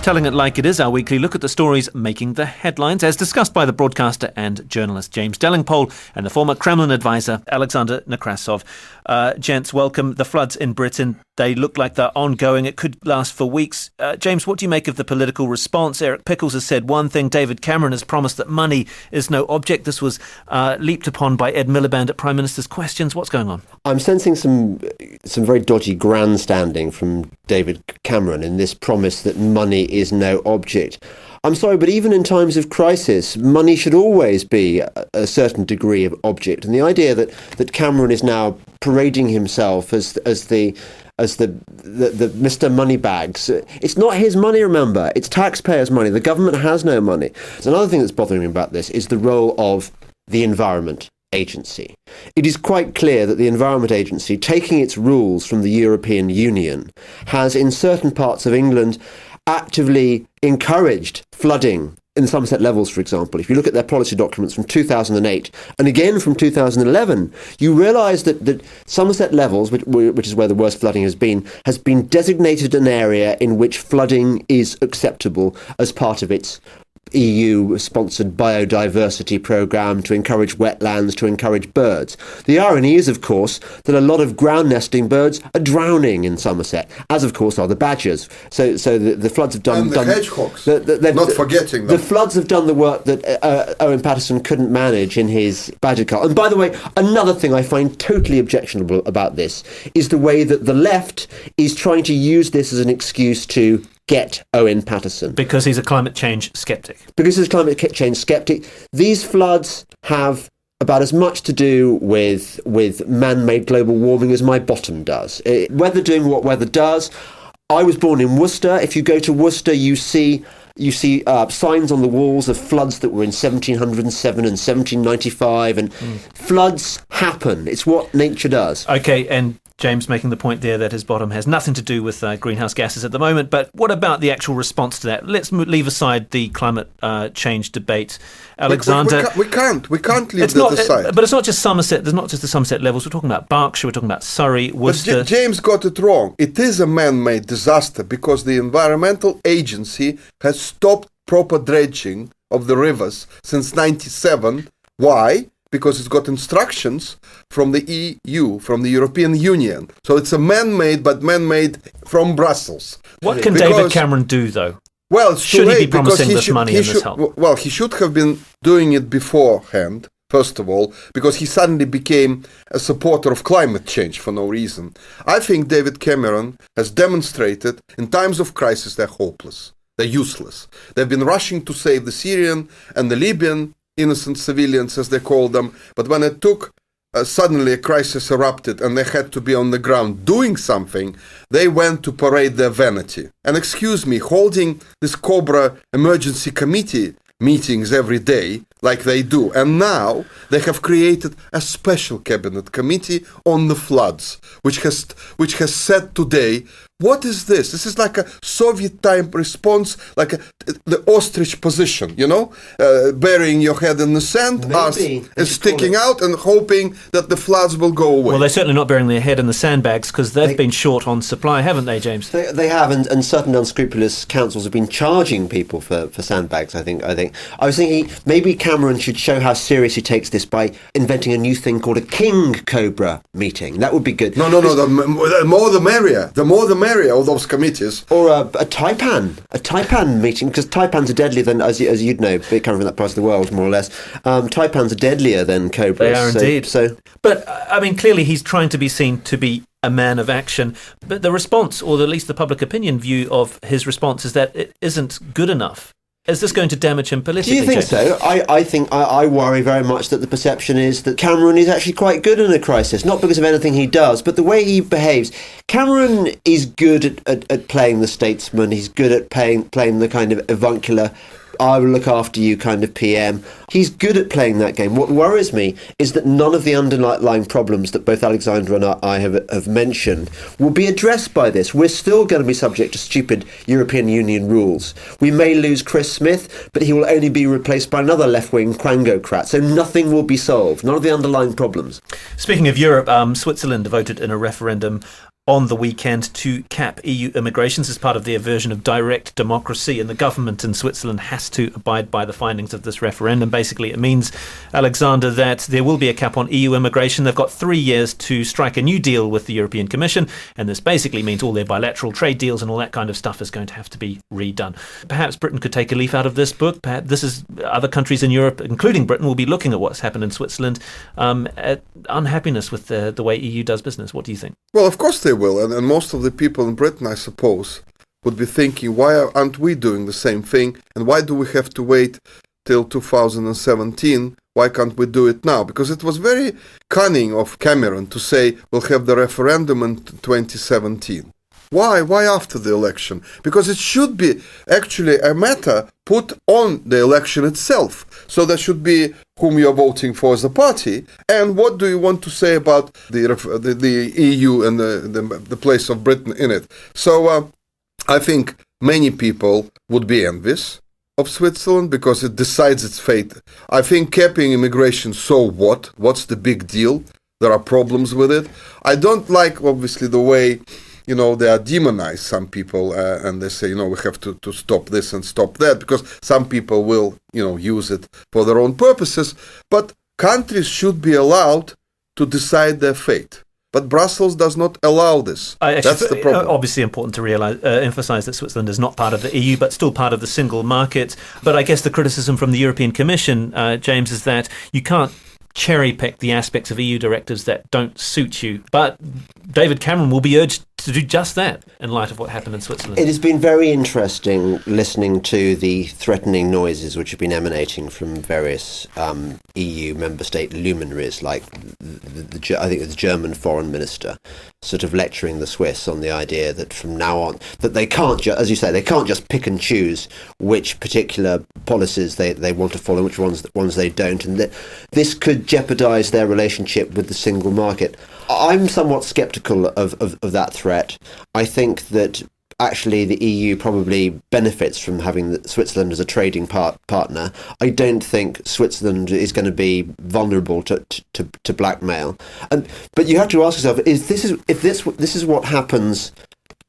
Telling It Like It Is, our weekly look at the stories making the headlines, as discussed by the broadcaster and journalist James Delingpole and the former Kremlin advisor Alexander Nekrassov. Gents, welcome. The floods in Britain, they look like they're ongoing. It could last for weeks. James, what do you make of the political response? Eric Pickles has said one thing. David Cameron has promised that money is no object. This was leaped upon by Ed Miliband at Prime Minister's Questions. What's going on? I'm sensing some very dodgy grandstanding from David Cameron in this promise that money is no object. I'm sorry, but even in times of crisis, money should always be a certain degree of object. And the idea that Cameron is now parading himself as the Mr. Moneybags, it's not his money, remember. It's taxpayers' money. The government has no money. So another thing that's bothering me about this is the role of the Environment Agency. It is quite clear that the Environment Agency, taking its rules from the European Union, has in certain parts of England actively encouraged flooding in the Somerset Levels, for example. If you look at their policy documents from 2008 and again from 2011, you realise that Somerset Levels, which is where the worst flooding has been designated an area in which flooding is acceptable as part of its EU-sponsored biodiversity programme to encourage wetlands, to encourage birds. The irony is, of course, that a lot of ground nesting birds are drowning in Somerset, as of course are the badgers. So the floods have done... And the hedgehogs, not forgetting them. The floods have done the work that Owen Paterson couldn't manage in his badger cull. And by the way, another thing I find totally objectionable about this is the way that the left is trying to use this as an excuse to get Owen Paterson. Because he's a climate change sceptic. Because he's a climate change sceptic. These floods have about as much to do with man-made global warming as my bottom does. Weather doing what weather does. I was born in Worcester. If you go to Worcester, you see signs on the walls of floods that were in 1707 and 1795, and floods happen. It's what nature does. Okay, and James making the point there that his bottom has nothing to do with greenhouse gases at the moment, but what about the actual response to that? Let's leave aside the climate change debate. Alexander... We can't leave that aside. But it's not just Somerset, there's not just the Somerset Levels, we're talking about Berkshire, we're talking about Surrey, Worcester... But James got it wrong. It is a man-made disaster because the Environmental Agency has stopped proper dredging of the rivers since 1997. Why? Because it's got instructions from the EU, from the European Union. So it's a man-made, but man-made from Brussels. What can David Cameron do, though? Well, it's too late. Should he be promising this money and this help? Well, he should have been doing it beforehand, first of all, because he suddenly became a supporter of climate change for no reason. I think David Cameron has demonstrated in times of crisis they're hopeless. They're useless. They've been rushing to save the Syrian and the Libyan innocent civilians, as they call them, but when it took, suddenly a crisis erupted and they had to be on the ground doing something, they went to parade their vanity. And excuse me, holding this Cobra emergency committee meetings every day, like they do, and now they have created a special cabinet committee on the floods, which has said today, what is this? This is like a Soviet-type response, like the ostrich position, burying your head in the sand, sticking out and hoping that the floods will go away. Well, they're certainly not burying their head in the sandbags because they've been short on supply, haven't they, James? They have, and certain unscrupulous councils have been charging people for sandbags, I think. I was thinking maybe Cameron should show how serious he takes this by inventing a new thing called a King Cobra meeting. That would be good. No, the more the merrier. The more the merrier, all those committees. Or a taipan meeting, because taipans are deadlier than, as you'd know, coming from that part of the world, more or less. Taipans are deadlier than cobras. They are indeed. So. But, I mean, clearly he's trying to be seen to be a man of action, but the response, or at least the public opinion view of his response, is that it isn't good enough. Is this going to damage him politically? Do you think James? so? I think I worry very much that the perception is that Cameron is actually quite good in a crisis, not because of anything he does, but the way he behaves. Cameron is good at playing the statesman. He's good at playing the kind of avuncular, I will look after you kind of PM. He's good at playing that game. What worries me is that none of the underlying problems that both Alexander and I have mentioned will be addressed by this. We're still going to be subject to stupid European Union rules. We may lose Chris Smith, but he will only be replaced by another left-wing quangocrat. So nothing will be solved. None of the underlying problems. Speaking of Europe, Switzerland voted in a referendum on the weekend to cap EU immigrations as part of their version of direct democracy, and the government in Switzerland has to abide by the findings of this referendum. Basically, it means, Alexander, that there will be a cap on EU immigration. They've got 3 years to strike a new deal with the European Commission, and this basically means all their bilateral trade deals and all that kind of stuff is going to have to be redone. Perhaps Britain could take a leaf out of this book. Perhaps this is other countries in Europe, including Britain, will be looking at what's happened in Switzerland, at unhappiness with the way EU does business. What do you think? Well, of course they will, and most of the people in Britain, I suppose, would be thinking, why aren't we doing the same thing, and why do we have to wait till 2017? Why can't we do it now? Because it was very cunning of Cameron to say we'll have the referendum in 2017. Why? Why after the election? Because it should be actually a matter put on the election itself. So there should be whom you're voting for as a party, and what do you want to say about the EU and the place of Britain in it. So I think many people would be envious of Switzerland because it decides its fate. I think capping immigration, so what? What's the big deal? There are problems with it. I don't like, obviously, the way they are demonized, some people, and they say, we have to stop this and stop that, because some people will, use it for their own purposes. But countries should be allowed to decide their fate. But Brussels does not allow this. That's the problem. Obviously important to emphasize that Switzerland is not part of the EU, but still part of the single market. But I guess the criticism from the European Commission, James, is that you can't cherry-pick the aspects of EU directives that don't suit you. But David Cameron will be urged to do just that in light of what happened in Switzerland. It has been very interesting listening to the threatening noises which have been emanating from various EU member state luminaries, like I think the German foreign minister, sort of lecturing the Swiss on the idea that from now on, that they can't, as you say, they can't just pick and choose which particular policies they want to follow, which ones they don't, and that this could jeopardise their relationship with the single market. I'm somewhat sceptical of that threat. I think that actually the EU probably benefits from having Switzerland as a trading partner. I don't think Switzerland is going to be vulnerable to blackmail. But you have to ask yourself: if this is what happens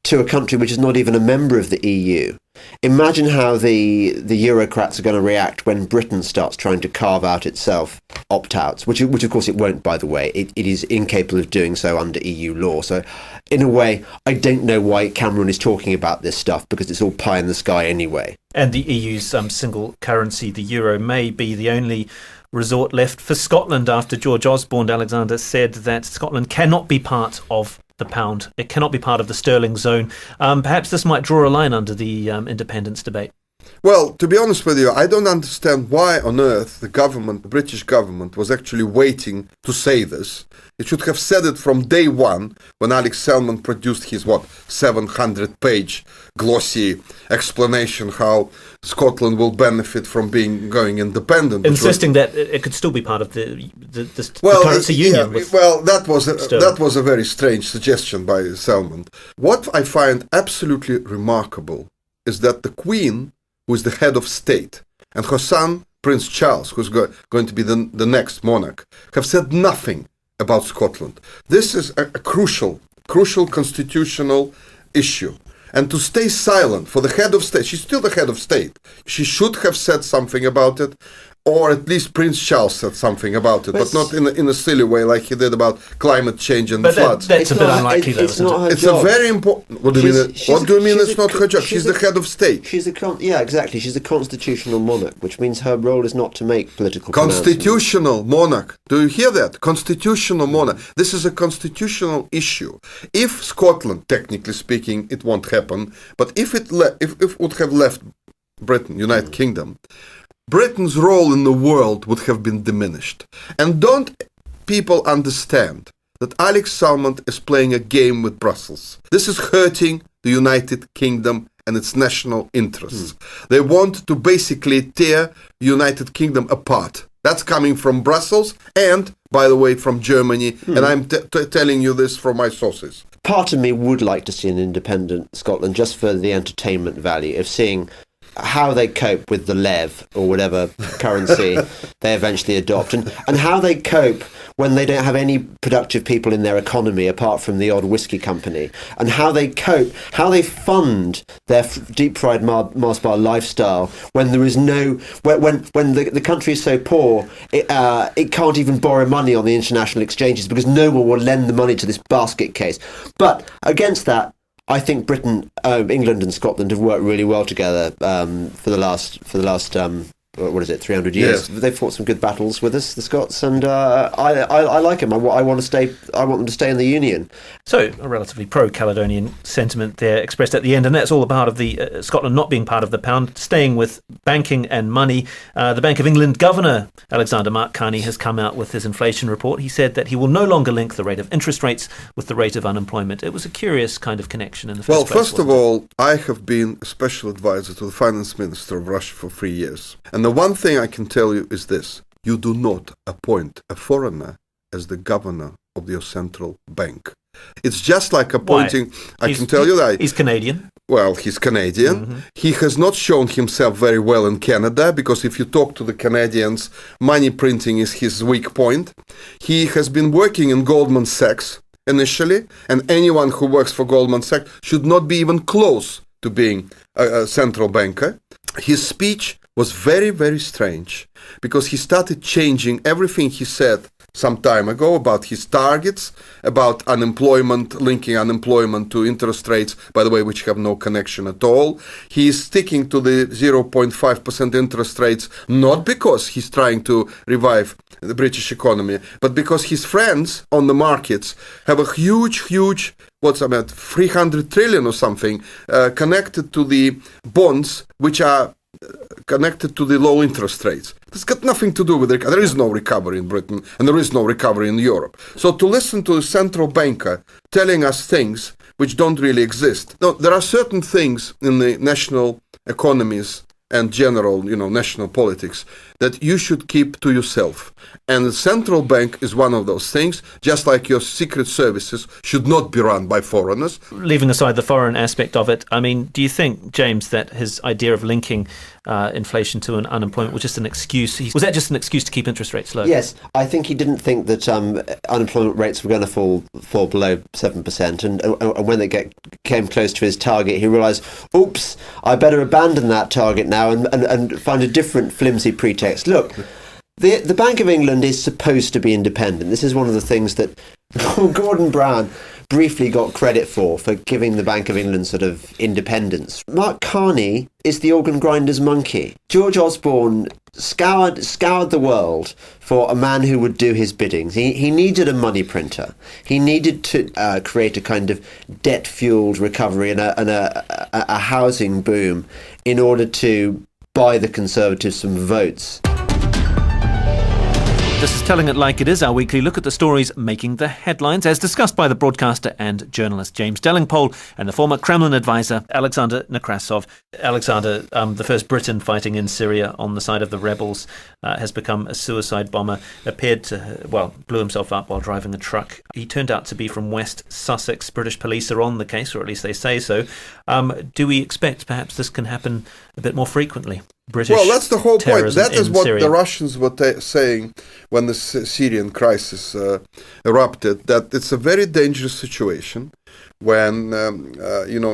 to a country which is not even a member of the EU? Imagine how the Eurocrats are going to react when Britain starts trying to carve out itself opt-outs, which of course it won't, by the way. It is incapable of doing so under EU law. So in a way, I don't know why Cameron is talking about this stuff, because it's all pie in the sky anyway. And the EU's single currency, the euro, may be the only resort left for Scotland after George Osborne, Alexander, said that Scotland cannot be part of the pound. It cannot be part of the sterling zone. Perhaps this might draw a line under the independence debate. Well, to be honest with you, I don't understand why on earth the British government, was actually waiting to say this. It should have said it from day one, when Alex Salmond produced his, 700-page glossy explanation how Scotland will benefit from going independent. Insisting that it could still be part of the currency union. That was a very strange suggestion by Salmond. What I find absolutely remarkable is that the Queen, who is the head of state, and her son, Prince Charles, who's going to be the next monarch, have said nothing about Scotland. This is a crucial constitutional issue. And to stay silent for the head of state, she's still the head of state, she should have said something about it, or at least Prince Charles said something about it, but not in a silly way like he did about climate change and the floods. That's a bit unlikely, though, isn't it? It's a very important... What do you mean it's not her job? She's the head of state. Exactly. She's a constitutional monarch, which means her role is not to make political Constitutional monarch. Do you hear that? Constitutional monarch. This is a constitutional issue. If Scotland, technically speaking, it won't happen, but if it would have left Britain, United Kingdom, Britain's role in the world would have been diminished. And don't people understand that Alex Salmond is playing a game with Brussels? This is hurting the United Kingdom and its national interests. They want to basically tear the United Kingdom apart. That's coming from Brussels and, by the way, from Germany. And I'm telling you this from my sources. Part of me would like to see an independent Scotland just for the entertainment value of seeing how they cope with the lev or whatever currency they eventually adopt, and how they cope when they don't have any productive people in their economy apart from the odd whiskey company, and how they cope, how they fund their deep-fried Mars bar lifestyle when there is no, when the country is so poor, it can't even borrow money on the international exchanges because no one will lend the money to this basket case. But against that, I think Britain, England and Scotland have worked really well together for the last 300 years. Yes. They've fought some good battles with us, the Scots, and I like them. I want them to stay in the Union. So a relatively pro-Caledonian sentiment there expressed at the end, and that's all a part of the Scotland not being part of the pound, staying with banking and money. The Bank of England Governor Alexander Mark Carney has come out with his inflation report. He said that he will no longer link the rate of interest rates with the rate of unemployment. It was a curious kind of connection in the first place. Well, first of all, I have been a special advisor to the finance minister of Russia for 3 years. And the one thing I can tell you is this: you do not appoint a foreigner as the governor of your central bank. It's just like appointing... Why? I can tell you that. He's Canadian. Well, he's Canadian. Mm-hmm. He has not shown himself very well in Canada, because if you talk to the Canadians, money printing is his weak point. He has been working in Goldman Sachs initially, and anyone who works for Goldman Sachs should not be even close to being a central banker. His speech was very, very strange, because he started changing everything he said some time ago about his targets, about unemployment, linking unemployment to interest rates, by the way, which have no connection at all. He is sticking to the 0.5% interest rates, not because he's trying to revive the British economy, but because his friends on the markets have a huge, what's about 300 trillion or something, connected to the bonds, which are connected to the low interest rates. It's got nothing to do with it. There is no recovery in Britain, and there is no recovery in Europe. So to listen to a central banker telling us things which don't really exist. No, there are certain things in the national economies and general, national politics that you should keep to yourself. And the central bank is one of those things, just like your secret services should not be run by foreigners. Leaving aside the foreign aspect of it, I mean, do you think, James, that his idea of linking inflation to an unemployment was just an excuse? Was that just an excuse to keep interest rates low? Yes, I think he didn't think that unemployment rates were going to fall below 7%, and when they came close to his target, he realised, oops, I better abandon that target now and find a different flimsy pretext. Look, the Bank of England is supposed to be independent. This is one of the things that Gordon Brown briefly got credit for giving the Bank of England sort of independence. Mark Carney is the organ grinder's monkey. George Osborne scoured the world for a man who would do his biddings. He needed a money printer. He needed to create a kind of debt-fueled recovery and a housing boom in order to buy the Conservatives some votes. This is Telling It Like It Is, our weekly look at the stories making the headlines, as discussed by the broadcaster and journalist James Delingpole and the former Kremlin advisor Alexander Nekrassov. Alexander, the first Briton fighting in Syria on the side of the rebels, has become a suicide bomber, blew himself up while driving a truck. He turned out to be from West Sussex. British police are on the case, or at least they say so. Do we expect perhaps this can happen a bit more frequently? Well, that's the whole point. That is what Syria. The Russians were saying when the Syrian crisis erupted, that it's a very dangerous situation when,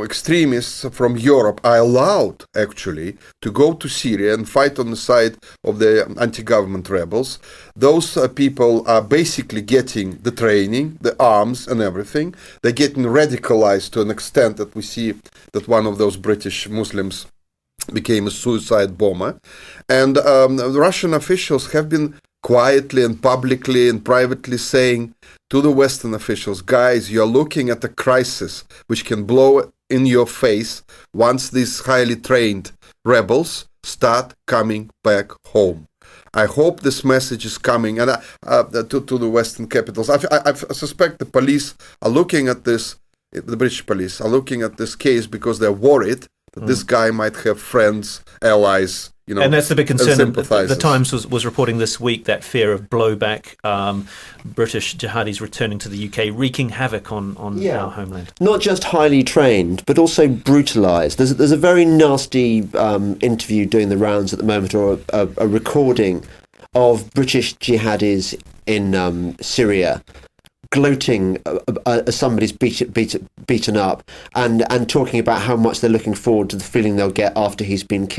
extremists from Europe are allowed, actually, to go to Syria and fight on the side of the anti-government rebels. Those people are basically getting the training, the arms and everything. They're getting radicalized to an extent that we see that one of those British Muslims became a suicide bomber. And the Russian officials have been quietly and publicly and privately saying to the Western officials, guys, you're looking at a crisis which can blow in your face once these highly trained rebels start coming back home. I hope this message is coming and to the Western capitals. I suspect the police are looking at this, the British police are looking at this case because they're worried This guy might have friends, allies, and that's the big concern. The sympathizers. Times was reporting this week that fear of blowback, British jihadis returning to the UK, wreaking havoc on our homeland. Not just highly trained, but also brutalised. There's a very nasty interview doing the rounds at the moment, or a recording of British jihadis in Syria, gloating as somebody's beaten up, and talking about how much they're looking forward to the feeling they'll get after he's been killed.